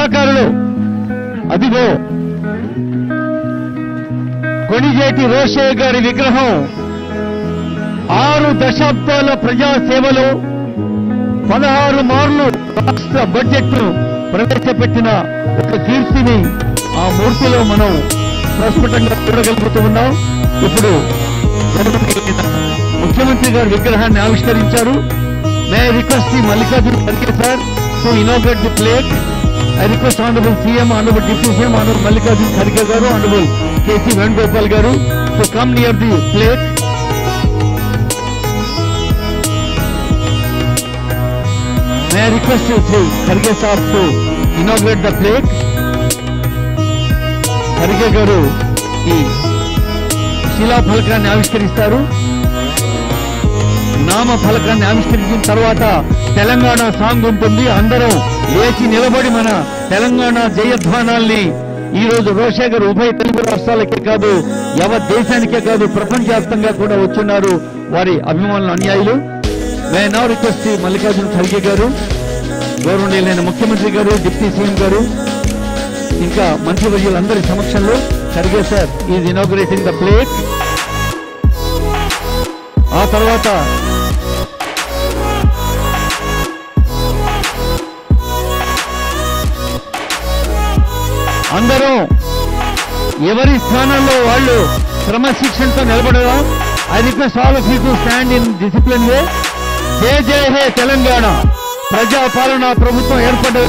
కళాకారులు అదిగో కొణిజేటి రోషయ్య గారి విగ్రహం 6 దశాబ్దాల ప్రజాసేవలో 16 మార్లు రాష్ట్ర బడ్జెట్ ను ప్రవేశపెట్టిన ఒక కీర్తిని ఆ మూర్తిలో మనం ప్రస్ఫుటంగా చూడగలుగుతూ ఉన్నాం. ఇప్పుడు ముఖ్యమంత్రి గారి విగ్రహాన్ని ఆవిష్కరించారు. May I request the Mallikarjuna Kharge sir to inaugurate the plate. I request Honorable CM, Honorable Deputy CM, Honorable Mallikarjun Kharge garu, Honorable K.C. Venugopal garu to come near the plate. May I request you, Sri Kharge Sahab, to inaugurate the plate. Kharge garu ఈ శిలా ఫలకాన్ని ఆవిష్కరిస్తారు. నామ ఫలకాన్ని ఆవిష్కరించిన తర్వాత Telangana song ఉంటుంది. అందరం లేచి నిలబడి మన తెలంగాణ జయధ్వానాల్ని ఈ రోజు రోషయ్య గారు ఉభయ తెలుగు రాష్ట్రాలకే కాదు, యావత్ దేశానికే కాదు, ప్రపంచవ్యాప్తంగా కూడా వచ్చున్నారు వారి అభిమానుల అనుయాయులు. మే నౌ రిక్వెస్ట్ మల్లికార్జున ఖర్గే గారు, గౌరవనీయులైన ముఖ్యమంత్రి గారు, డిప్యూటీ సీఎం గారు, ఇంకా మంత్రివర్యులందరి సమక్షంలో Kharge sir is inaugurating the plate. ఆ తర్వాత అందరూ ఎవరి స్థానంలో వాళ్ళు క్రమశిక్షణతో నిలబడదాం. I request all of you to stand in discipline way. జై జై హే తెలంగాణ. ప్రజాపాలన ప్రభుత్వం ఏర్పడ్డ